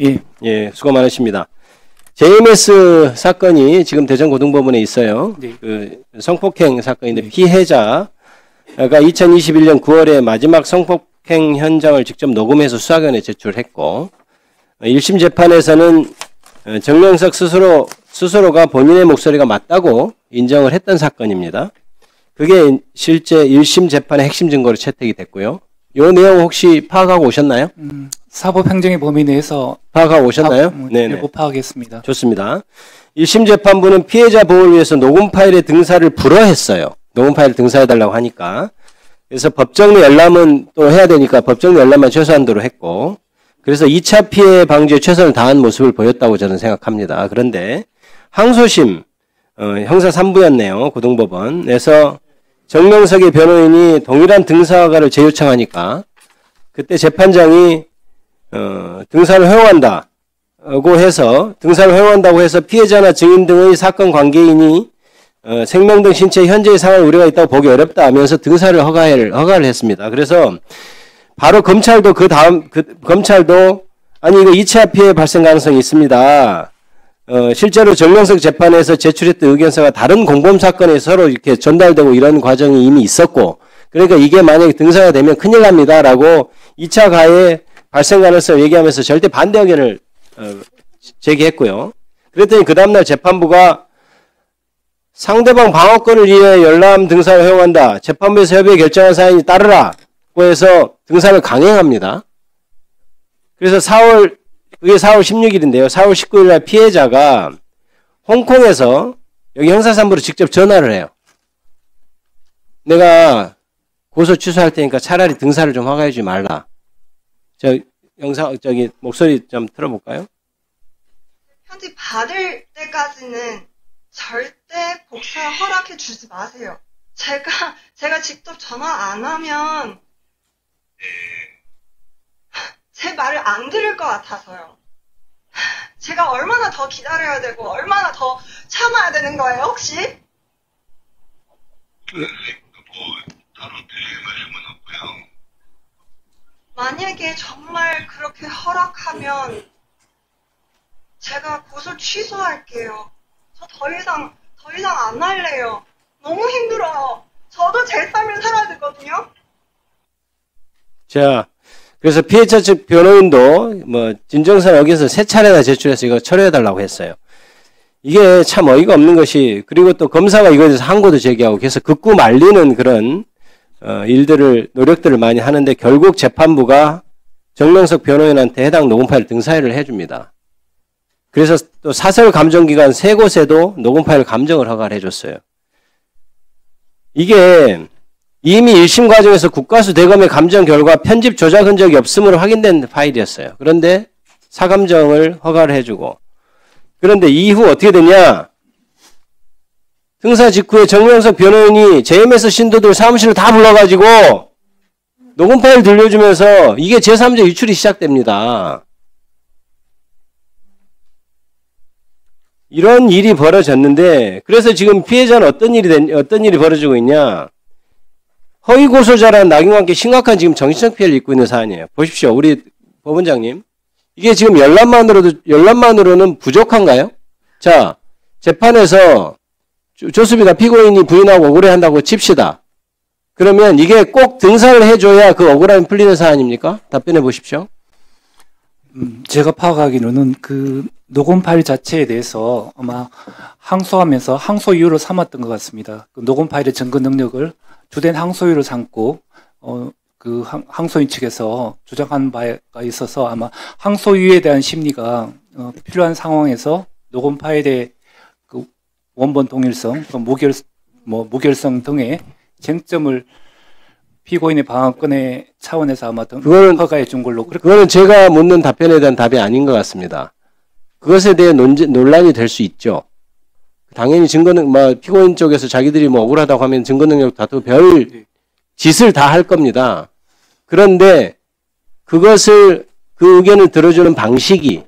예. 예, 수고 많으십니다. JMS 사건이 지금 대전고등법원에 있어요. 네. 그 성폭행 사건인데 피해자가 2021년 9월에 마지막 성폭행 현장을 직접 녹음해서 수사관에 제출했고 1심 재판에서는 정명석 스스로가 본인의 목소리가 맞다고 인정을 했던 사건입니다. 그게 실제 1심 재판의 핵심 증거로 채택이 됐고요. 이 내용 혹시 파악하고 오셨나요? 사법행정의 범위 내에서 파악하고 오셨나요? 네네. 일부 파악했습니다. 좋습니다. 1심 재판부는 피해자 보호를 위해서 녹음 파일의 등사를 불허했어요. 녹음 파일을 등사해달라고 하니까. 그래서 법정리 열람은 또 해야 되니까 법정리 열람만 최소한도로 했고, 그래서 2차 피해 방지에 최선을 다한 모습을 보였다고 저는 생각합니다. 그런데 항소심, 형사 3부였네요. 고등법원에서 정명석의 변호인이 동일한 등사허가를 재요청하니까 그때 재판장이 등사를 허용한다고 해서 등사를 해서 피해자나 증인 등의 사건 관계인이 생명 등 신체 현재의 상황 우려가 있다고 보기 어렵다 하면서 등사를 허가를 했습니다. 그래서 바로 검찰도 검찰도 아니 이거 2차 피해 발생 가능성이 있습니다. 실제로 정명석 재판에서 제출했던 의견서가 다른 공범 사건에 서로 이렇게 전달되고 이런 과정이 이미 있었고, 그러니까 이게 만약에 등사가 되면 큰일 납니다라고 2차 가해 발생 가능성을 얘기하면서 절대 반대 의견을 제기했고요. 그랬더니 그 다음날 재판부가 상대방 방어권을 위해 열람 등사를 허용한다. 재판부에서 협의에 결정한 사안이 따르라고 해서 등사를 강행합니다. 그래서 그게 4월 16일인데요. 4월 19일 날 피해자가 홍콩에서 여기 형사사무소로 직접 전화를 해요. 내가 고소 취소할 테니까 차라리 등사를 좀 허가해 주지 말라. 목소리 좀 틀어볼까요? 편지 받을 때까지는 절대 복사 허락해 주지 마세요. 제가 직접 전화 안 하면 제 말을 안 들을 것 같아서요. 제가 얼마나 더 기다려야 되고 얼마나 더 참아야 되는 거예요, 혹시? 뭐 따로 드릴 말씀은 없고요. 만약에 정말 그렇게 허락하면 제가 고소 취소할게요. 저 더 이상 안 할래요. 너무 힘들어요. 저도 제 삶을 살아야 되거든요. 자, 그래서 피해자 측 변호인도 진정서를 어겨서 3차례나 제출해서 이거 철회해달라고 했어요. 이게 참 어이가 없는 것이, 그리고 또 검사가 이거에 대해서 항고도 제기하고 그래서 극구 말리는 그런 노력들을 많이 하는데 결국 재판부가 정명석 변호인한테 해당 녹음 파일 등사를 해줍니다. 그래서 또 사설 감정기관 3곳에도 녹음 파일 감정을 허가를 해줬어요. 이게 이미 1심 과정에서 국가수 대검의 감정 결과 편집 조작 흔적이 없음으로 확인된 파일이었어요. 그런데 사감정을 허가를 해주고, 그런데 이후 어떻게 됐냐? 등사 직후에 정명석 변호인이 JMS 신도들 사무실을 다 불러가지고 녹음 파일 들려주면서 이게 제3자 유출이 시작됩니다. 이런 일이 벌어졌는데, 그래서 지금 피해자는 어떤 일이 벌어지고 있냐? 허위 고소자라는 낙인과 함께 심각한 지금 정신적 피해를 입고 있는 사안이에요. 보십시오. 우리 법원장님. 이게 지금 열람만으로는 부족한가요? 자, 재판에서 좋습니다. 피고인이 부인하고 억울해한다고 칩시다. 그러면 이게 꼭 등사를 해줘야 그 억울함이 풀리는 사안입니까? 답변해 보십시오. 제가 파악하기로는 그 녹음 파일 자체에 대해서 아마 항소하면서 항소 이유로 삼았던 것 같습니다. 그 녹음 파일의 증거 능력을 주된 항소유로 삼고 그 항소인 측에서 주장한 바가 있어서 아마 항소유에 대한 심리가 필요한 상황에서 녹음 파일의 그 원본 동일성, 무결성 등의 쟁점을 피고인의 방어권의 차원에서 아마 허가해 준 걸로. 그거는 제가 묻는 답변에 대한 답이 아닌 것 같습니다. 그것에 대해 논란이 될 수 있죠. 당연히 피고인 쪽에서 자기들이 억울하다고 하면 증거능력 다투 별 짓을 다 할 겁니다. 그런데 그 의견을 들어주는 방식이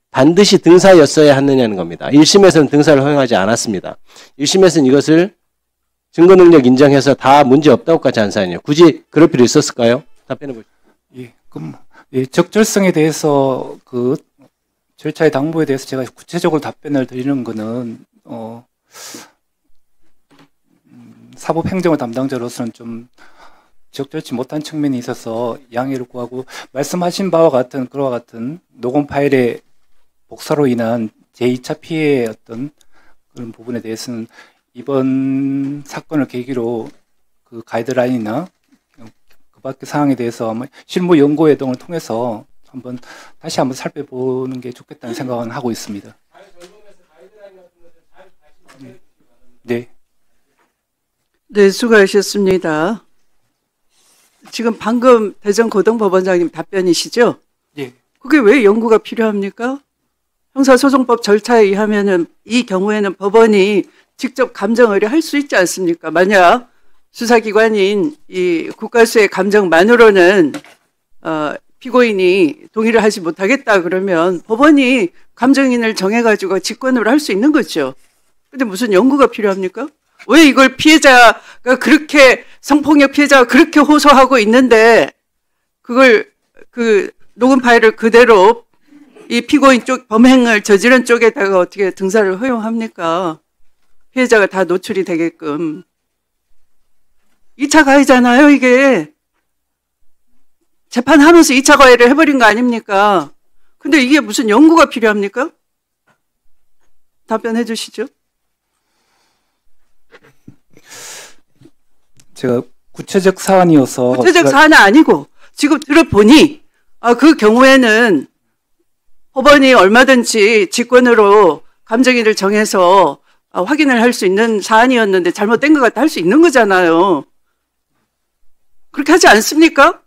반드시 등사였어야 하느냐는 겁니다. 1심에서는 등사를 허용하지 않았습니다. 1심에서는 이것을 증거능력 인정해서 다 문제 없다고까지 한 사안이에요. 굳이 그럴 필요 있었을까요? 답변해 보시죠. 예, 그럼 적절성에 대해서 그 절차의 당부에 대해서 제가 구체적으로 답변을 드리는 거는 사법행정을 담당자로서는 좀 적절치 못한 측면이 있어서 양해를 구하고, 말씀하신 바와 같은 그와 같은 녹음 파일의 복사로 인한 제2차 피해의 어떤 그런 부분에 대해서는 이번 사건을 계기로 그 가이드라인이나 그 밖의 사항에 대해서 실무 연구회 등을 통해서 다시 한번 살펴보는 게 좋겠다는 생각은 하고 있습니다. 네. 네, 수고하셨습니다. 지금 방금 대전고등법원장님 답변이시죠? 예. 그게 왜 연구가 필요합니까? 형사소송법 절차에 의하면은 이 경우에는 법원이 직접 감정 의뢰할 수 있지 않습니까? 만약 수사기관인 이 국가수의 감정만으로는 피고인이 동의를 하지 못하겠다 그러면 법원이 감정인을 정해가지고 직권으로 할 수 있는 거죠. 근데 무슨 연구가 필요합니까? 왜 이걸 피해자가 그렇게, 성폭력 피해자가 그렇게 호소하고 있는데 그걸 그 녹음 파일을 그대로 이 피고인 쪽 범행을 저지른 쪽에다가 어떻게 등사를 허용합니까? 피해자가 다 노출이 되게끔. 2차 가해잖아요, 이게. 재판하면서 2차 가해를 해버린 거 아닙니까? 근데 이게 무슨 연구가 필요합니까? 답변해 주시죠. 제가 구체적 사안이어서. 구체적 사안은 아니고, 지금 들어보니, 그 경우에는 법원이 얼마든지 직권으로 감정인을 정해서 확인을 할 수 있는 사안이었는데 잘못된 것 같다 할 수 있는 거잖아요. 그렇게 하지 않습니까?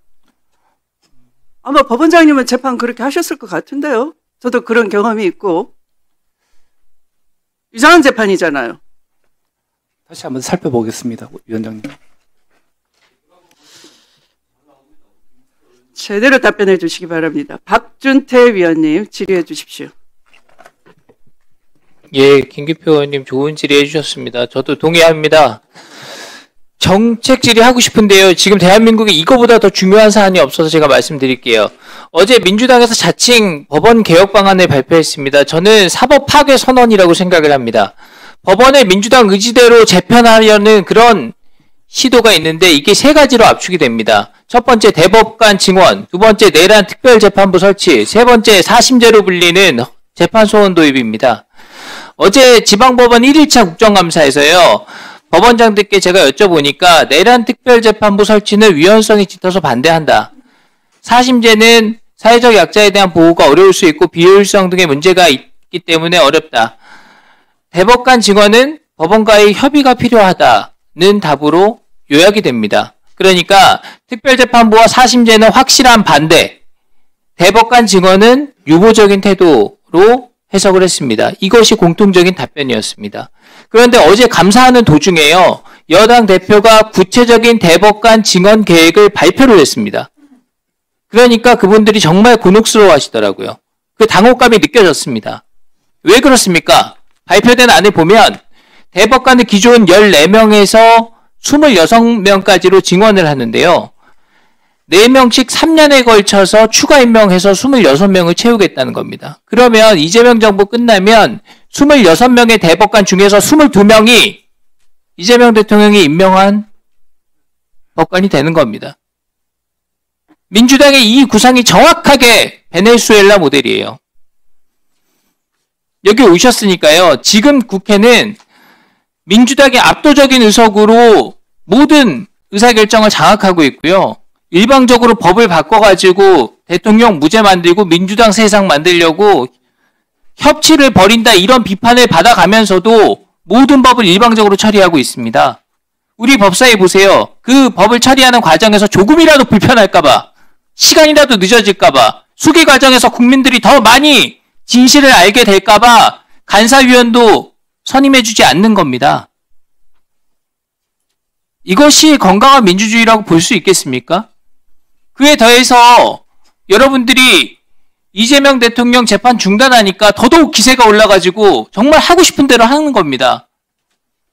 아마 법원장님은 재판 그렇게 하셨을 것 같은데요. 저도 그런 경험이 있고. 이상한 재판이잖아요. 다시 한번 살펴보겠습니다, 위원장님. 제대로 답변해 주시기 바랍니다. 박준태 위원님 질의해 주십시오. 예, 김기표 의원님 좋은 질의해 주셨습니다. 저도 동의합니다. 정책 질의하고 싶은데요. 지금 대한민국에 이거보다 더 중요한 사안이 없어서 제가 말씀드릴게요. 어제 민주당에서 자칭 법원 개혁 방안을 발표했습니다. 저는 사법 파괴 선언이라고 생각을 합니다. 법원의 민주당 의지대로 재편하려는 그런 시도가 있는데 이게 세 가지로 압축이 됩니다. 첫 번째 대법관 증원, 두 번째 내란 특별재판부 설치, 세 번째 사심제로 불리는 재판소원 도입입니다. 어제 지방법원 1일차 국정감사에서요. 법원장들께 제가 여쭤보니까 내란 특별재판부 설치는 위헌성이 짙어서 반대한다. 사심제는 사회적 약자에 대한 보호가 어려울 수 있고 비효율성 등의 문제가 있기 때문에 어렵다. 대법관 증언은 법원과의 협의가 필요하다는 답으로 요약이 됩니다. 그러니까 특별재판부와 사심제는 확실한 반대, 대법관 증언은 유보적인 태도로 해석을 했습니다. 이것이 공통적인 답변이었습니다. 그런데 어제 감사하는 도중에요. 여당 대표가 구체적인 대법관 증언 계획을 발표를 했습니다. 그러니까 그분들이 정말 곤혹스러워 하시더라고요. 그 당혹감이 느껴졌습니다. 왜 그렇습니까? 발표된 안에 보면 대법관은 기존 14명에서 26명까지로 증언을 하는데요. 4명씩 3년에 걸쳐서 추가 임명해서 26명을 채우겠다는 겁니다. 그러면 이재명 정부 끝나면 26명의 대법관 중에서 22명이 이재명 대통령이 임명한 법관이 되는 겁니다. 민주당의 이 구상이 정확하게 베네수엘라 모델이에요. 여기 오셨으니까요. 지금 국회는 민주당의 압도적인 의석으로 모든 의사결정을 장악하고 있고요. 일방적으로 법을 바꿔가지고 대통령 무죄 만들고 민주당 세상 만들려고 협치를 벌인다 이런 비판을 받아가면서도 모든 법을 일방적으로 처리하고 있습니다. 우리 법사위 보세요. 그 법을 처리하는 과정에서 조금이라도 불편할까봐, 시간이라도 늦어질까봐, 수기 과정에서 국민들이 더 많이 진실을 알게 될까봐 간사위원도 선임해주지 않는 겁니다. 이것이 건강한 민주주의라고 볼 수 있겠습니까? 그에 더해서 여러분들이 이재명 대통령 재판 중단하니까 더더욱 기세가 올라가지고 정말 하고 싶은 대로 하는 겁니다.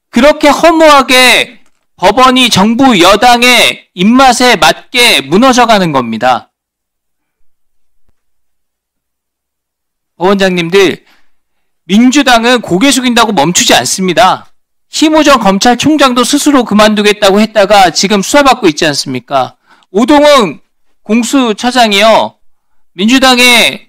그렇게 허무하게 법원이 정부 여당의 입맛에 맞게 무너져가는 겁니다. 법원장님들, 민주당은 고개 숙인다고 멈추지 않습니다. 심우정 검찰총장도 스스로 그만두겠다고 했다가 지금 수사받고 있지 않습니까? 오동훈 공수처장이요, 민주당의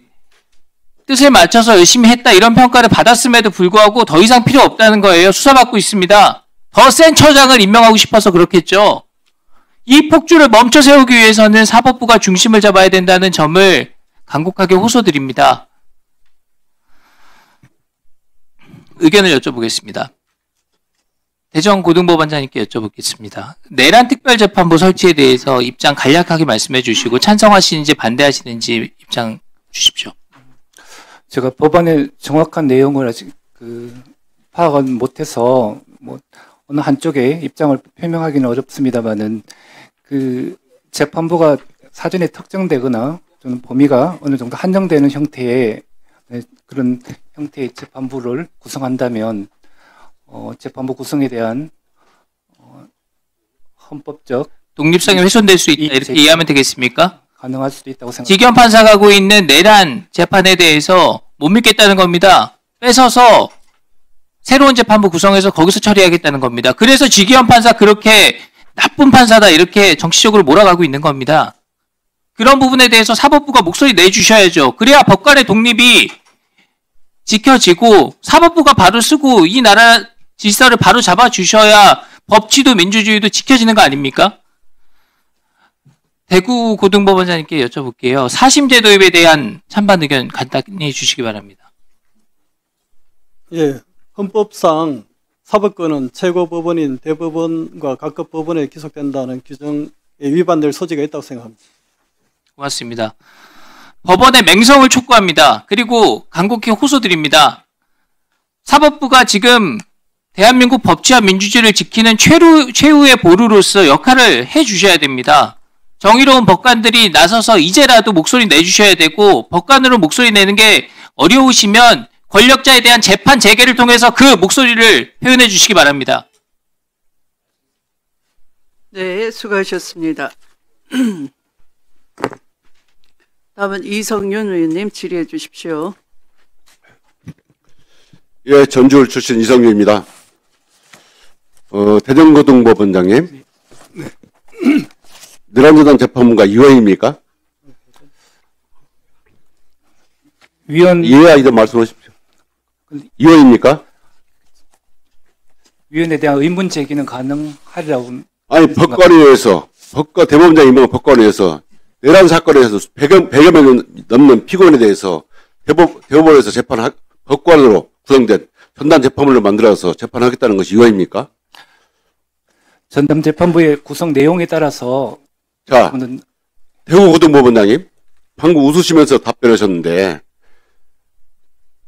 뜻에 맞춰서 열심히 했다 이런 평가를 받았음에도 불구하고 더 이상 필요 없다는 거예요. 수사받고 있습니다. 더 센 처장을 임명하고 싶어서 그렇겠죠. 이 폭주를 멈춰 세우기 위해서는 사법부가 중심을 잡아야 된다는 점을 간곡하게 호소드립니다. 의견을 여쭤보겠습니다. 대전고등법원장님께 여쭤보겠습니다. 내란 특별재판부 설치에 대해서 입장 간략하게 말씀해 주시고 찬성하시는지 반대하시는지 입장 주십시오. 제가 법안의 정확한 내용을 아직 파악은 못해서 뭐 어느 한쪽의 입장을 표명하기는 어렵습니다만은 재판부가 사전에 특정되거나 좀 범위가 어느 정도 한정되는 형태의 그런 형태의 재판부를 구성한다면 재판부 구성에 대한 헌법적 독립성이 훼손될 수 있다 이렇게 이해하면 되겠습니까? 가능할 수도 있다고 생각합니다. 지기현 판사가 하고 있는 내란 재판에 대해서 못 믿겠다는 겁니다. 뺏어서 새로운 재판부 구성해서 거기서 처리하겠다는 겁니다. 그래서 지기현 판사 그렇게 나쁜 판사다 이렇게 정치적으로 몰아가고 있는 겁니다. 그런 부분에 대해서 사법부가 목소리 내주셔야죠. 그래야 법관의 독립이 지켜지고 사법부가 바로 쓰고 이 나라 질서를 바로 잡아주셔야 법치도 민주주의도 지켜지는 거 아닙니까? 대구고등법원장님께 여쭤볼게요. 사심제 도입에 대한 찬반 의견 간단히 해주시기 바랍니다. 예, 헌법상 사법권은 최고법원인 대법원과 각급 법원에 기속된다는 규정에 위반될 소지가 있다고 생각합니다. 고맙습니다. 법원의 맹성을 촉구합니다. 그리고 간곡히 호소드립니다. 사법부가 지금 대한민국 법치와 민주주의를 지키는 최후의 보루로서 역할을 해주셔야 됩니다. 정의로운 법관들이 나서서 이제라도 목소리 내주셔야 되고 법관으로 목소리 내는 게 어려우시면 권력자에 대한 재판 재개를 통해서 그 목소리를 표현해 주시기 바랍니다. 네, 수고하셨습니다. 다음은 이성윤 의원님 질의해 주십시오. 예, 전주울 출신 이성윤입니다. 대전고등법원장님, 내란재단 재판부가 위헌입니까? 위헌 이해야 이제 말씀하십시오. 위헌입니까? 위헌에 대한 의문 제기는 가능하리라고. 아니, 법관위에서 대법원장 임명한 법관위에서 내란 사건에 대해서 100여 명 넘는 피고인에 대해서 대법원에서 법관으로 구성된 전담 재판부를 만들어서 재판하겠다는 것이 위헌입니까? 전담 재판부의 구성 내용에 따라서 자, 대구고등법원장님, 방금 웃으시면서 답변하셨는데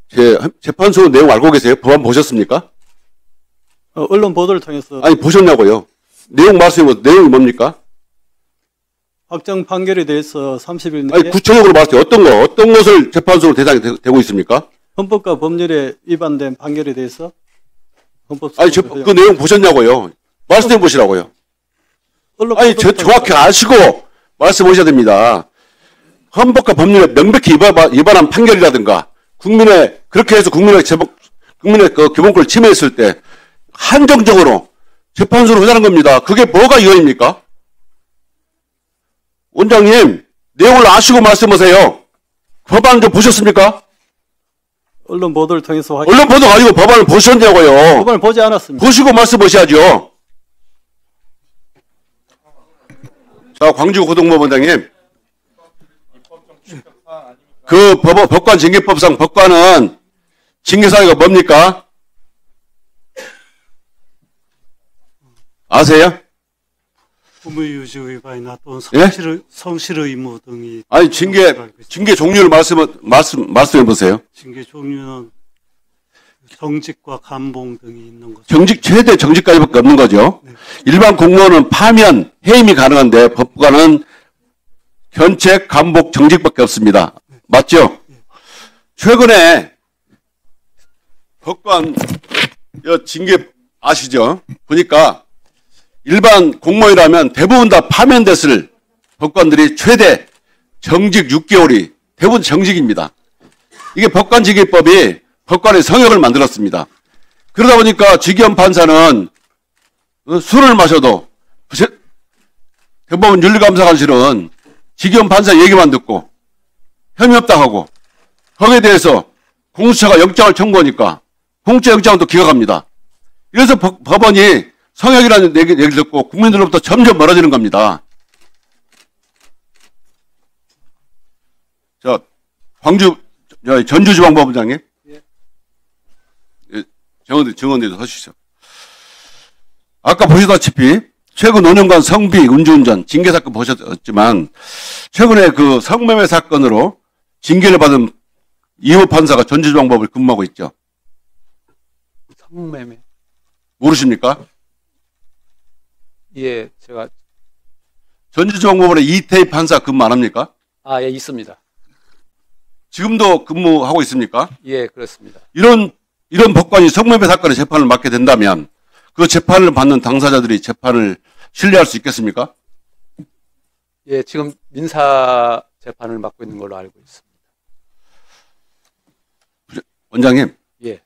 제 재판소 내용 알고 계세요? 법안 보셨습니까? 언론 보도를 통해서 아니, 보셨냐고요? 내용 말씀해 보세요. 내용이 뭡니까? 확정 판결에 대해서 30일 아니, 내에 구체적으로 말씀해 어떤 것을 재판소로 대상이 되고 있습니까? 헌법과 법률에 위반된 판결에 대해서 아니, 그 내용 보셨냐고요? 말씀해 보시라고요. 아니, 정확히 아시고 말씀하셔야 됩니다. 헌법과 법률에 명백히 위반한 판결이라든가 그렇게 해서 국민의 그 기본권을 침해했을 때 한정적으로 재판소로 하자는 겁니다. 그게 뭐가 위헌입니까? 원장님, 내용을 아시고 말씀하세요. 법안 좀 보셨습니까? 언론 보도를 통해서 언론 보도 가지고 법안을 보셨냐고요. 법안을 보지 않았습니다. 보시고 말씀하셔야죠. 자, 광주고등법원장님, 그 법관 징계법상 법관은 징계사유가 뭡니까? 아세요? 의무유지 위반이나 또는 예? 성실 의무 등이 아니, 징계 종류를 말씀해 보세요. 징계 종류는 정직과 감봉 등이 있는 거죠. 최대 정직까지밖에 없는 거죠. 네. 일반 공무원은 파면, 해임이 가능한데 법관은 견책, 감복, 정직밖에 없습니다. 맞죠? 최근에 법관 징계 아시죠? 보니까 일반 공무원이라면 대부분 다 파면됐을 법관들이 최대 정직 6개월이 대부분 정직입니다. 이게 법관직위법이 법관의 성역을 만들었습니다. 그러다 보니까 지기현 판사는 술을 마셔도 대법원 윤리감사관실은 지기현 판사 얘기만 듣고 혐의 없다 하고 거기에 대해서 공수처가 영장을 청구하니까 공수처 영장은 또 기각합니다. 그래서 법원이 성역이라는 얘기를 듣고 국민들로부터 점점 멀어지는 겁니다. 자, 전주지방법원장님. 증언들도 하시죠. 아까 보셨다시피 최근 5년간 성비, 음주운전, 징계 사건 보셨지만 최근에 그 성매매 사건으로 징계를 받은 이호 판사가 전주지방법을 근무하고 있죠. 성매매. 모르십니까? 예, 제가 전주지방법원에 이태희 판사 근무 안 합니까? 예, 있습니다. 지금도 근무하고 있습니까? 예, 그렇습니다. 이런 법관이 성매매 사건의 재판을 맡게 된다면 그 재판을 받는 당사자들이 재판을 신뢰할 수 있겠습니까? 예, 지금 민사 재판을 맡고 있는 걸로 알고 있습니다. 원장님. 예.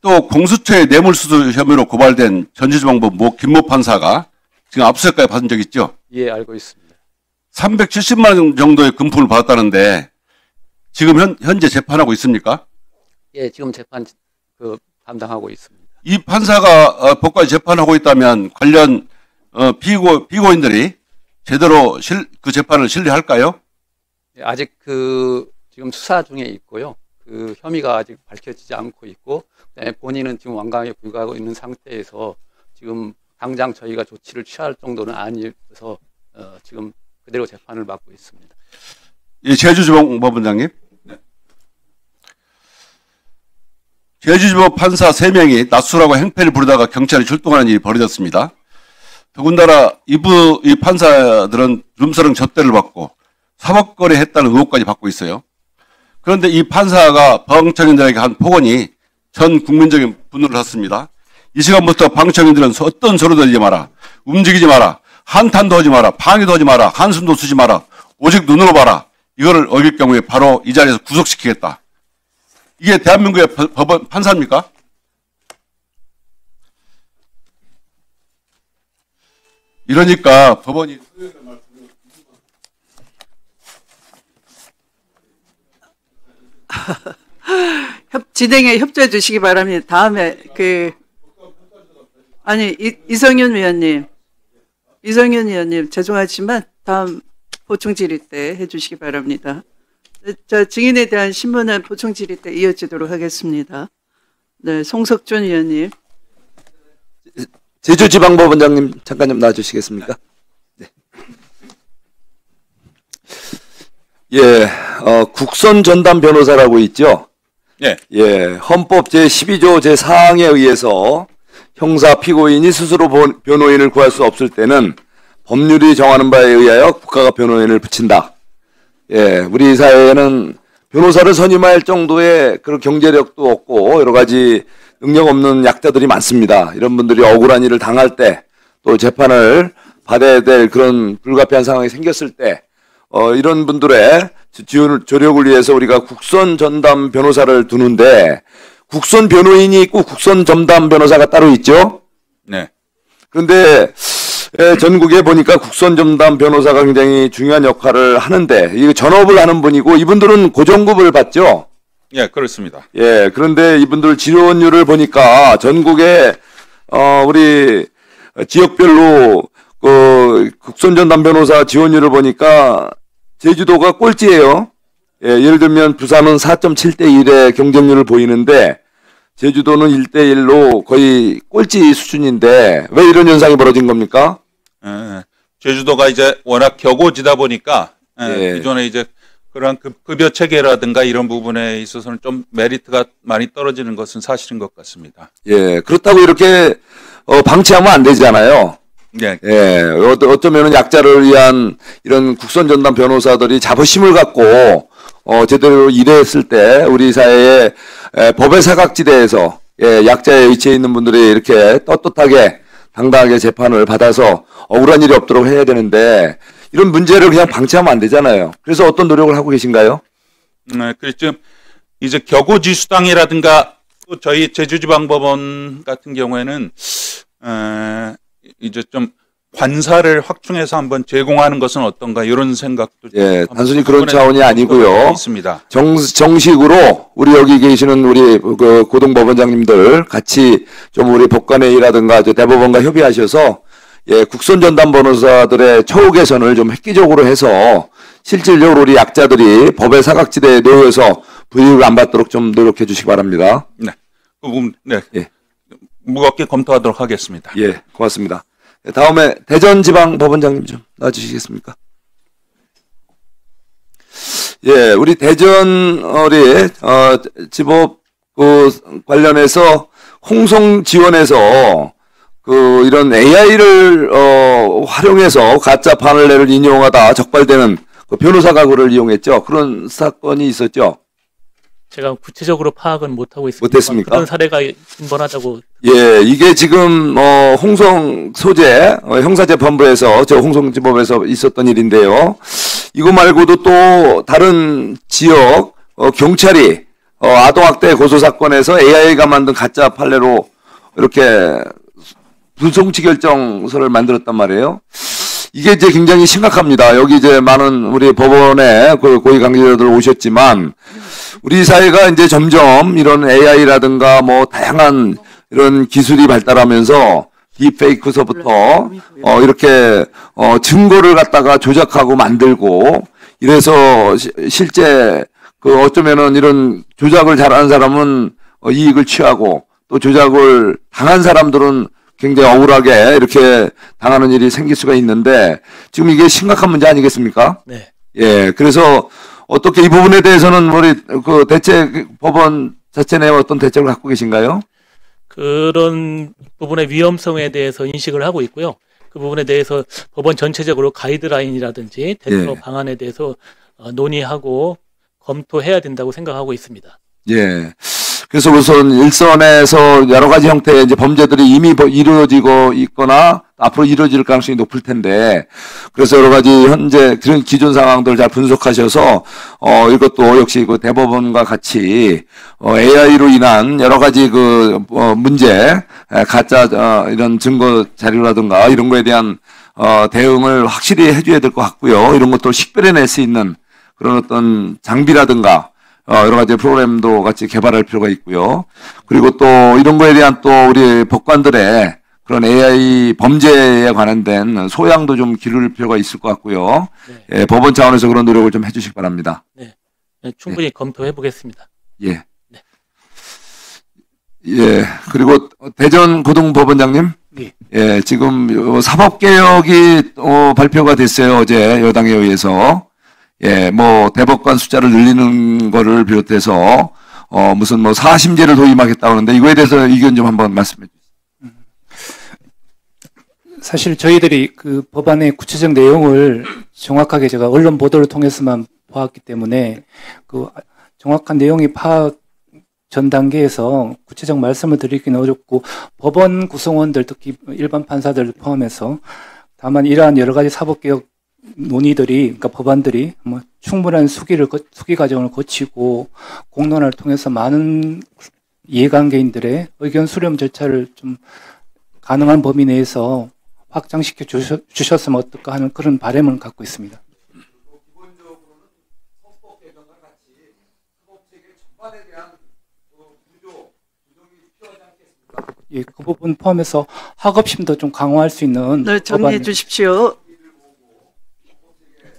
또 공수처의 뇌물수수 혐의로 고발된 전주지방법 김모 판사가 지금 압수수색까지 받은 적 있죠? 예, 알고 있습니다. 370만 원 정도의 금품을 받았다는데 지금 현재 재판하고 있습니까? 예, 지금 재판 담당하고 있습니다. 이 판사가 법관이 재판하고 있다면 관련 피고인들이 제대로 그 재판을 신뢰할까요? 예, 아직 지금 수사 중에 있고요. 그 혐의가 아직 밝혀지지 않고 있고, 그다음에 본인은 지금 완강하게 불구하고 있는 상태에서 지금 당장 저희가 조치를 취할 정도는 아니어서 지금 그대로 재판을 맡고 있습니다. 예, 제주지방법원장님. 네. 제주지법 판사 3명이 낮술하고 행패를 부르다가 경찰이 출동하는 일이 벌어졌습니다. 더군다나 이 판사들은 룸사롱 접대를 받고 사법거래 했다는 의혹까지 받고 있어요. 그런데 이 판사가 방청인들에게 한 폭언이 전 국민적인 분노를 샀습니다. 이 시간부터 방청인들은 어떤 소리도 하지 마라. 움직이지 마라. 한탄도 하지 마라. 방해도 하지 마라. 한숨도 쓰지 마라. 오직 눈으로 봐라. 이거를 어길 경우에 바로 이 자리에서 구속시키겠다. 이게 대한민국의 법원 판사입니까? 이러니까 법원이 진행에 협조해 주시기 바랍니다. 다음에 이성윤 위원님 죄송하지만 다음 보충 질의 때 해주시기 바랍니다. 저 증인에 대한 신문은 보충 질의 때 이어지도록 하겠습니다. 네, 송석준 위원님. 제주지방법원장님 잠깐 좀 나와주시겠습니까? 네. 예, 국선 전담 변호사라고 있죠. 예. 예, 헌법 제12조 제4항에 의해서 형사 피고인이 스스로 변호인을 구할 수 없을 때는 법률이 정하는 바에 의하여 국가가 변호인을 붙인다. 예, 우리 사회에는 변호사를 선임할 정도의 그런 경제력도 없고 여러 가지 능력 없는 약자들이 많습니다. 이런 분들이 억울한 일을 당할 때 또 재판을 받아야 될 그런 불가피한 상황이 생겼을 때 이런 분들의 조력을 위해서 우리가 국선 전담 변호사를 두는데 국선 변호인이 있고 국선 전담 변호사가 따로 있죠. 네. 그런데 전국에 보니까 국선 전담 변호사가 굉장히 중요한 역할을 하는데 이거 전업을 하는 분이고 이분들은 고정급을 받죠. 예, 그렇습니다. 예, 그런데 이분들 지원율을 보니까 전국에 우리 지역별로 국선 전담 변호사 지원율을 보니까 제주도가 꼴찌예요. 예, 예를 들면 부산은 4.7대 1의 경쟁률을 보이는데 제주도는 1대 1로 거의 꼴찌 수준인데 왜 이런 현상이 벌어진 겁니까? 제주도가 이제 워낙 격오지다 보니까 기존에 이제 그러한 급여 체계라든가 이런 부분에 있어서는 좀 메리트가 많이 떨어지는 것은 사실인 것 같습니다. 예, 그렇다고 이렇게 방치하면 안 되잖아요. 네. 예, 어쩌면은 약자를 위한 이런 국선 전담 변호사들이 자부심을 갖고 제대로 일했을 때 우리 사회의 법의 사각지대에서 약자의 위치에 있는 분들이 이렇게 떳떳하게 당당하게 재판을 받아서 억울한 일이 없도록 해야 되는데 이런 문제를 그냥 방치하면 안 되잖아요. 그래서 어떤 노력을 하고 계신가요? 그렇죠. 이제 격오지수당이라든가 또 저희 제주지방법원 같은 경우에는 이제 좀 관사를 확충해서 한번 제공하는 것은 어떤가 이런 생각도 예, 단순히 그런 차원이 아니고요. 있습니다. 정식으로 우리 여기 계시는 우리 그 고등법원장님들 같이 좀 우리 법관회의라든가 대법원과 협의하셔서 예, 국선 전담 변호사들의 처우 개선을 좀 획기적으로 해서 실질적으로 우리 약자들이 법의 사각지대에 놓여서 불이익을 안 받도록 좀 노력해 주시기 바랍니다. 네, 그 부분 네, 예. 무겁게 검토하도록 하겠습니다. 예, 고맙습니다. 다음에 대전지방법원장님 좀 나와주시겠습니까? 예, 우리 대전 우리 지법 그 관련해서 홍성 지원에서 그 이런 AI를 활용해서 가짜 판례를 인용하다 적발되는 그 변호사가 그를 이용했죠. 그런 사건이 있었죠. 제가 구체적으로 파악은 못하고 있습니다. 못했습니까? 그런 사례가 빈번하다고. 예, 이게 지금 홍성 소재 형사재판부에서 저 홍성지법에서 있었던 일인데요. 이거 말고도 또 다른 지역 경찰이 아동학대 고소 사건에서 AI가 만든 가짜 판례로 이렇게 불송치 결정서를 만들었단 말이에요. 이게 이제 굉장히 심각합니다. 여기 이제 많은 우리 법원에 그 고위 관계자들 오셨지만 우리 사회가 이제 점점 이런 AI라든가 뭐 다양한 이런 기술이 발달하면서 딥페이크서부터 이렇게 증거를 갖다가 조작하고 만들고 이래서 실제 그 어쩌면은 이런 조작을 잘하는 사람은 이익을 취하고 또 조작을 당한 사람들은 굉장히 억울하게 이렇게 당하는 일이 생길 수가 있는데 지금 이게 심각한 문제 아니겠습니까? 네. 예, 그래서 어떻게 이 부분에 대해서는 우리 그 대책 법원 자체 내에 어떤 대책을 갖고 계신가요? 그런 부분의 위험성에 대해서 인식을 하고 있고요. 그 부분에 대해서 법원 전체적으로 가이드라인이라든지 대처 예. 방안에 대해서 논의하고 검토해야 된다고 생각하고 있습니다. 예. 그래서 우선 일선에서 여러 가지 형태의 이제 범죄들이 이미 이루어지고 있거나 앞으로 이루어질 가능성이 높을 텐데, 그래서 여러 가지 현재 그런 기존 상황들 잘 분석하셔서, 이것도 역시 그 대법원과 같이, AI로 인한 여러 가지 그, 문제, 가짜, 이런 증거 자료라든가 이런 거에 대한, 대응을 확실히 해줘야 될 것 같고요. 이런 것도 식별해낼 수 있는 그런 어떤 장비라든가, 여러 가지 프로그램도 같이 개발할 필요가 있고요. 그리고 또 이런 거에 대한 또 우리 법관들의 그런 AI 범죄에 관련된 소양도 좀 기를 필요가 있을 것 같고요. 네. 예, 법원 차원에서 그런 노력을 좀 해주시기 바랍니다. 네. 네, 충분히 검토해 보겠습니다. 예. 네. 예. 그리고 대전 고등법원장님. 네. 예, 지금 사법개혁이 발표가 됐어요. 어제 여당에 의해서. 예, 뭐 대법관 숫자를 늘리는 거를 비롯해서 무슨 뭐 사심제를 도입하겠다고 하는데 이거에 대해서 의견 좀 한번 말씀해 주세요. 사실 저희들이 그 법안의 구체적 내용을 정확하게 제가 언론 보도를 통해서만 보았기 때문에 그 정확한 내용이 파악 전 단계에서 구체적 말씀을 드리기는 어렵고 법원 구성원들 특히 일반 판사들 포함해서 다만 이러한 여러 가지 사법개혁 논의들이, 그러니까 법안들이 뭐 충분한 수기 과정을 거치고 공론화를 통해서 많은 이해관계인들의 의견 수렴 절차를 좀 가능한 범위 내에서 확장시켜 주셨으면 어떨까 하는 그런 바람을 갖고 있습니다. 기본적으로는 헌법 개정과 같이 헌법 체계 전반에 대한 구조, 조정이 필요하지 않겠습니까? 예, 그 부분 포함해서 학업심도 좀 강화할 수 있는 네, 정리해 법안. 주십시오.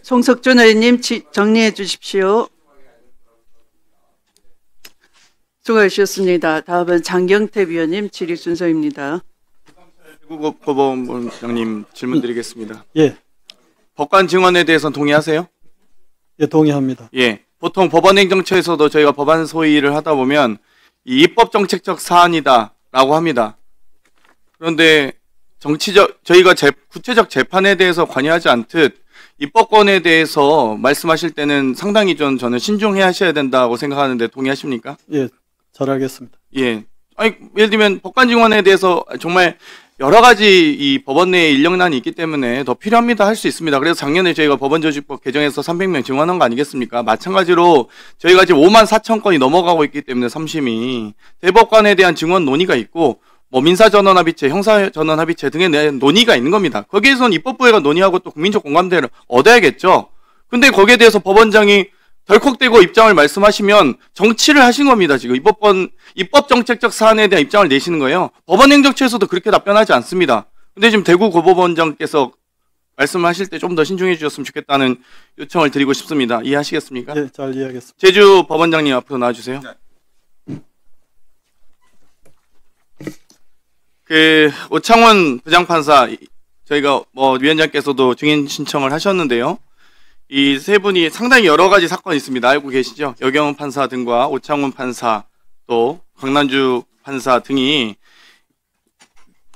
송석준 의원님 정리해 주십시오. 수고하셨습니다. 다음은 장경태 위원님 질의 순서입니다. 최고급 법원장님 질문 드리겠습니다. 예, 법관 증언에 대해서는 동의하세요? 예, 동의합니다. 예. 보통 법원행정처에서도 저희가 법안 소위를 하다 보면 이 입법정책적 사안이다라고 합니다. 그런데 저희가 구체적 재판에 대해서 관여하지 않듯 입법권에 대해서 말씀하실 때는 상당히 저는 신중해 하셔야 된다고 생각하는데 동의하십니까? 예, 잘 알겠습니다. 예. 아니, 예를 들면 법관 증언에 대해서 정말 여러 가지 이 법원 내에 인력난이 있기 때문에 더 필요합니다 할 수 있습니다. 그래서 작년에 저희가 법원조직법 개정해서 300명 증원한 거 아니겠습니까? 마찬가지로 저희가 지금 5만 4천 건이 넘어가고 있기 때문에 3심이 대법관에 대한 증원 논의가 있고 뭐 민사전원합의체, 형사전원합의체 등에 대한 논의가 있는 겁니다. 거기에선 입법부회가 논의하고 또 국민적 공감대를 얻어야겠죠. 근데 거기에 대해서 법원장이 덜컥대고 입장을 말씀하시면 정치를 하신 겁니다. 지금 입법정책적 사안에 대한 입장을 내시는 거예요. 법원행정처에서도 그렇게 답변하지 않습니다. 근데 지금 대구 고법원장께서 말씀하실 때 좀 더 신중해 주셨으면 좋겠다는 요청을 드리고 싶습니다. 이해하시겠습니까? 네, 잘 이해하겠습니다. 제주 법원장님 앞으로 나와주세요. 오창원 부장판사, 저희가 위원장께서도 증인 신청을 하셨는데요. 이 세 분이 상당히 여러 가지 사건이 있습니다. 알고 계시죠? 여경훈 판사 등과 오창훈 판사, 또 강난주 판사 등이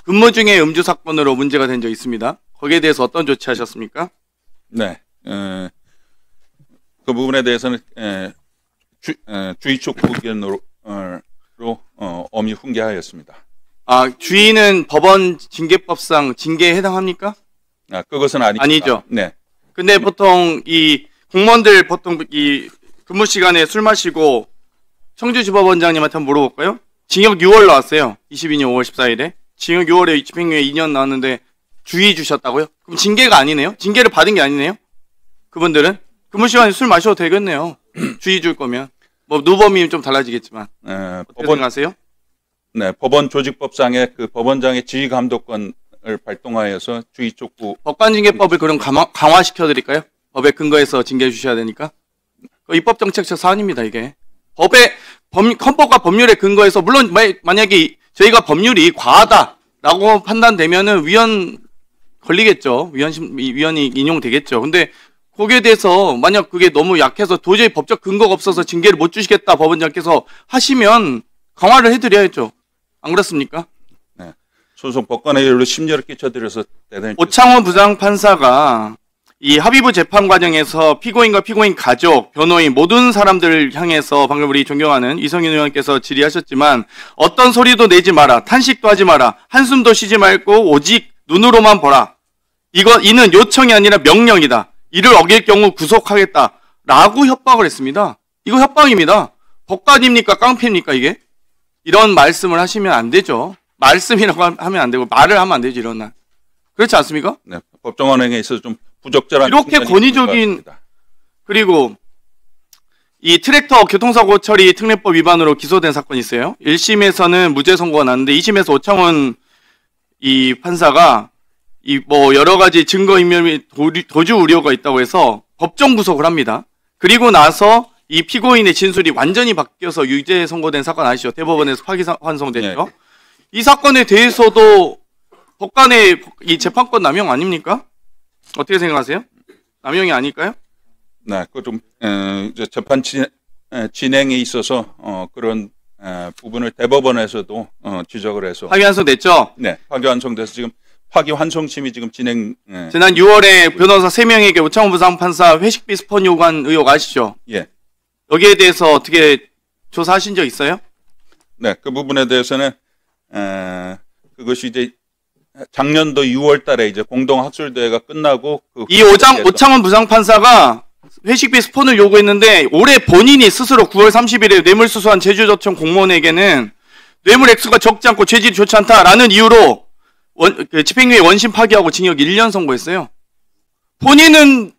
근무 중에 음주 사건으로 문제가 된 적이 있습니다. 거기에 대해서 어떤 조치하셨습니까? 네, 그 부분에 대해서는 주의 촉구 의견으로 엄히 훈계하였습니다. 아, 주의는 법원 징계법상 징계에 해당합니까? 아, 그것은 아니죠. 네. 근데 보통 이 공무원들 보통 이 근무 시간에 술 마시고 청주지법원장님한테 한번 물어볼까요? 징역 6월 나왔어요. 22년 5월 14일에. 징역 6월에 집행유예 2년 나왔는데 주의 주셨다고요? 그럼 징계가 아니네요? 징계를 받은 게 아니네요? 그분들은? 근무 시간에 술 마셔도 되겠네요. 주의 줄 거면. 뭐 누범이 좀 달라지겠지만. 어떻게 생각하세요? 네, 법원 조직법상의 그 법원장의 지휘 감독권을 발동하여서 주의 촉구. 법관징계법을 그럼 강화시켜 드릴까요? 법에 근거해서 징계해 주셔야 되니까. 입법정책적 사안입니다, 이게. 헌법과 법률에 근거해서, 물론 만약에 저희가 법률이 과하다라고 판단되면은 위헌 걸리겠죠. 위헌이 인용되겠죠. 근데 거기에 대해서 만약 그게 너무 약해서 도저히 법적 근거가 없어서 징계를 못 주시겠다 법원장께서 하시면 강화를 해드려야죠. 안 그렇습니까? 네. 소송 법관의 일로 심려를 끼쳐드려서 대단히. 오창원 부장판사가 이 합의부 재판 과정에서 피고인과 피고인 가족, 변호인 모든 사람들을 향해서 방금 우리 존경하는 이성윤 의원께서 질의하셨지만 어떤 소리도 내지 마라, 탄식도 하지 마라, 한숨도 쉬지 말고 오직 눈으로만 보라. 이는 요청이 아니라 명령이다. 이를 어길 경우 구속하겠다라고 협박을 했습니다. 이거 협박입니다. 법관입니까? 깡패입니까 이게? 이런 말씀을 하시면 안 되죠. 말씀이라고 하면 안 되고 말을 하면 안 되죠. 이런 날. 그렇지 않습니까? 네, 법정원행에 있어서 좀 부적절한. 이렇게 권위적인. 그리고 이 트랙터 교통사고 처리 특례법 위반으로 기소된 사건이 있어요. 1심에서는 무죄 선고가 났는데 2심에서 오창원 이 판사가 이 뭐 여러 가지 증거인멸 및 도주 우려가 있다고 해서 법정 구속을 합니다. 그리고 나서 이 피고인의 진술이 완전히 바뀌어서 유죄 선고된 사건 아시죠? 대법원에서 파기환송됐죠. 네. 이 사건에 대해서도 법관의 이 재판권 남용 아닙니까? 어떻게 생각하세요? 남용이 아닐까요? 네, 그 좀 이제 재판 진행에 있어서 그런 부분을 대법원에서도 지적을 해서 파기환송됐죠? 네, 파기환송돼서 지금 파기환송심이 지금 진행. 지난 6월에 변호사 3명에게 오창원 부장판사 회식비 스폰 요구한 의혹 아시죠? 예. 여기에 대해서 어떻게 조사하신 적 있어요? 네, 그 부분에 대해서는 그것이 이제 작년도 6월 달에 이제 공동학술대회가 끝나고 이 오창원 부장판사가 회식비 스폰을 요구했는데 올해 본인이 스스로 9월 30일에 뇌물수수한 제주도청 공무원에게는 뇌물 액수가 적지 않고 죄질이 좋지 않다라는 이유로 집행유예 원심 파기하고 징역 1년 선고했어요. 본인은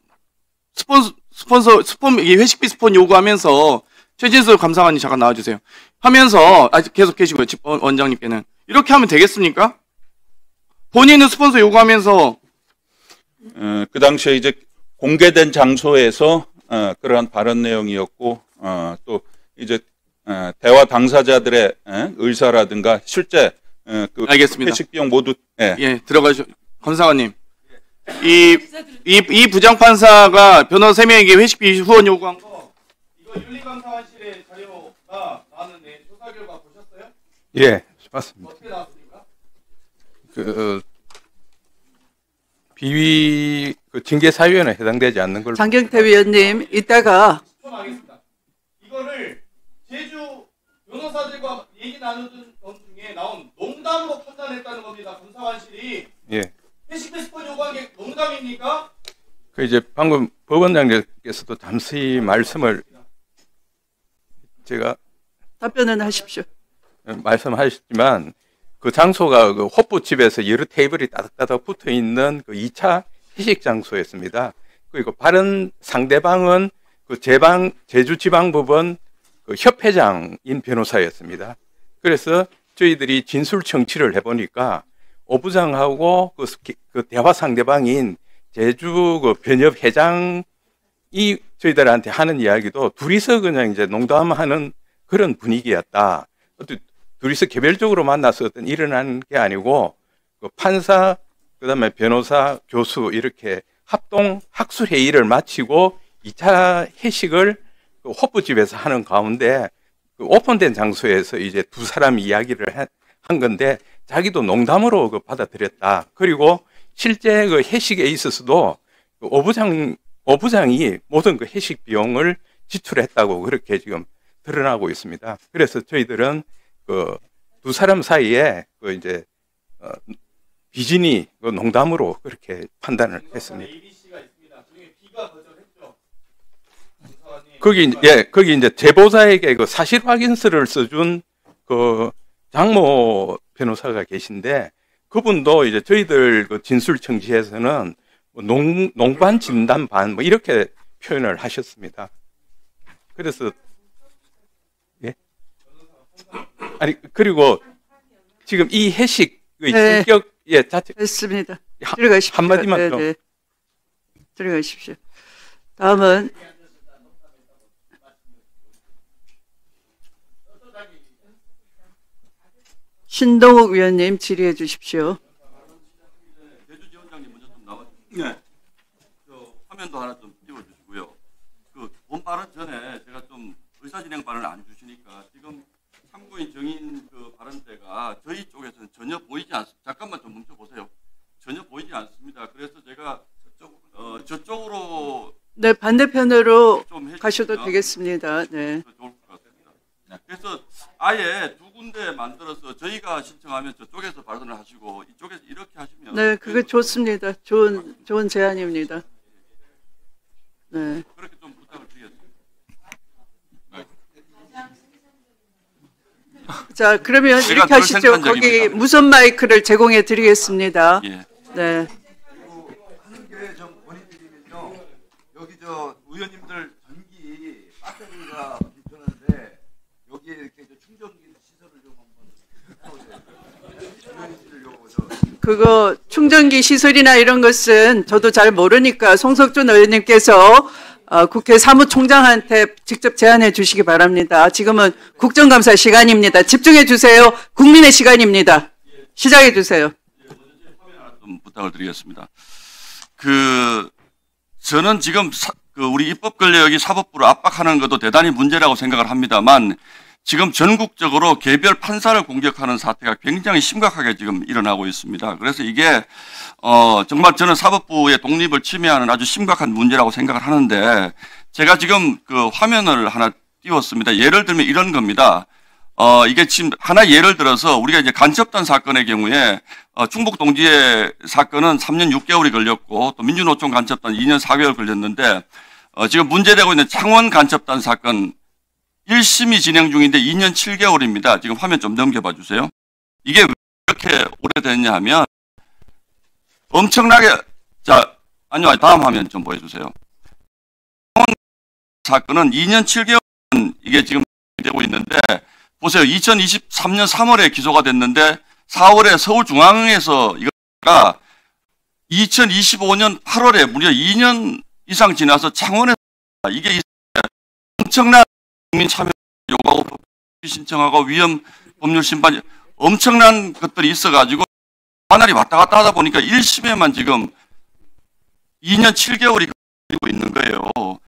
이 회식비 스폰 요구하면서 최진수 감사관이 잠깐 나와주세요. 하면서 계속 계시고요. 원장님께는 이렇게 하면 되겠습니까? 본인은 스폰서 요구하면서 그 당시에 이제 공개된 장소에서 그러한 발언 내용이었고 또 이제 대화 당사자들의 의사라든가 실제 그 알겠습니다. 회식 비용 모두 예 들어가죠. 검사관님 이 부장판사가 변호사 3명에게 회식비 후원 요구한 거 이거 윤리감사관실의 자료가 나왔는데 조사 결과 보셨어요? 예, 맞습니다. 어떻게 나왔습니까? 비위 징계 사유에는 해당되지 않는 걸로. 장경태 위원님, 이따가 이거를 제주 변호사들과 얘기 나누던 중에 나온 농담 농담으로 판단했다는 겁니다. 검사관실이. 예. 회식 패스폰 요구한 게 농담입니까? 그 이제 방금 법원장님께서도 잠시 말씀을 제가 답변은 하십시오. 말씀하셨지만 그 장소가 그 호프집에서 여러 테이블이 따닥따닥 붙어 있는 그 2차 회식 장소였습니다. 그리고 발언 상대방은 그 제주지방법원 그 협회장인 변호사였습니다. 그래서 저희들이 진술 청취를 해보니까 오 부장하고 그 대화 상대방인 제주 그 변협 회장이 저희들한테 하는 이야기도 둘이서 그냥 이제 농담하는 그런 분위기였다. 둘이서 개별적으로 만나서 어떤 일어나는 게 아니고 그 판사, 그다음에 변호사, 교수 이렇게 합동 학술 회의를 마치고 2차 회식을 그 호프집에서 하는 가운데 그 오픈된 장소에서 이제 두 사람이 이야기를 한 건데 자기도 농담으로 그 받아들였다. 그리고 실제 그 회식에 있어서도 그 오 부장이 모든 그 회식 비용을 지출했다고 그렇게 지금 드러나고 있습니다. 그래서 저희들은 그 두 사람 사이에 그 이제 비진이 그 농담으로 그렇게 판단을 했습니다. 거기 이제 제보자에게 그 사실 확인서를 써준 그 장모 변호사가 계신데 그분도 이제 저희들 그 진술 청지에서는 농반 진담반 뭐 이렇게 표현을 하셨습니다. 그래서 예. 아니 그리고 지금 이 회식의 성격 자체 됐습니다. 들어가십시오. 한마디만 좀. 들어가십시오. 다음은 신동욱 위원님 질의해 주십시오. 제주지원장님 먼저 좀 나와. 네. 화면도 하나 좀 띄워주시고요. 그 본 발언 전에 제가 좀 의사진행 발언을 안 주시니까 지금 참고인 정인 그 발언 때가 저희 쪽에서는 전혀 보이지 않습니다. 잠깐만 좀 멈춰보세요. 전혀 보이지 않습니다. 그래서 제가 저쪽으로 네, 반대편으로 가셔도 되겠습니다. 네. 좋을 것 같습니다. 그래서 아예 두 군데 만들어서 저희가 신청하면 저쪽에서 발언을 하시고 이쪽에서 이렇게 하시면 네, 그게 좋습니다. 좋은 제안입니다. 네. 그렇게 좀 부탁을 드리겠습니다. 자, 그러면 이렇게 하시죠. 거기 무선 마이크를 제공해 드리겠습니다. 예. 네. 좀 보내드리면요. 여기 저 의원님들 전기 배터리가 불편한데 여기에 이렇게 충전기 시설을 좀 한번 그거 충전기 시설이나 이런 것은 저도 잘 모르니까 송석준 의원님께서 국회 사무총장한테 직접 제안해 주시기 바랍니다. 지금은 국정감사 시간입니다. 집중해 주세요. 국민의 시간입니다. 시작해 주세요. 좀 부탁을 드리겠습니다. 저는 지금 우리 입법 권력이 사법부를 압박하는 것도 대단히 문제라고 생각을 합니다만 지금 전국적으로 개별 판사를 공격하는 사태가 굉장히 심각하게 지금 일어나고 있습니다. 그래서 이게 정말 저는 사법부의 독립을 침해하는 아주 심각한 문제라고 생각을 하는데 제가 지금 그 화면을 하나 띄웠습니다. 예를 들면 이런 겁니다. 이게 지금 하나 예를 들어서 우리가 이제 간첩단 사건의 경우에 충북 동지의 사건은 3년 6개월이 걸렸고 또 민주노총 간첩단 2년 4개월 걸렸는데 지금 문제되고 있는 창원 간첩단 사건 1심이 진행 중인데 2년 7개월입니다. 지금 화면 좀 넘겨봐 주세요. 이게 왜 이렇게 오래됐냐 하면 엄청나게 아니요 다음 화면 좀 보여주세요. 창원 사건은 2년 7개월 이게 지금 되고 있는데 보세요. 2023년 3월에 기소가 됐는데 4월에 서울중앙에서 이거가 2025년 8월에 무려 2년 이상 지나서 창원에서 이게 엄청난 국민 참여 요구하고 신청하고 위헌 법률 심판 엄청난 것들이 있어가지고 관할이 왔다 갔다 하다 보니까 1심에만 지금 2년 7개월이 걸리고 있는 거예요.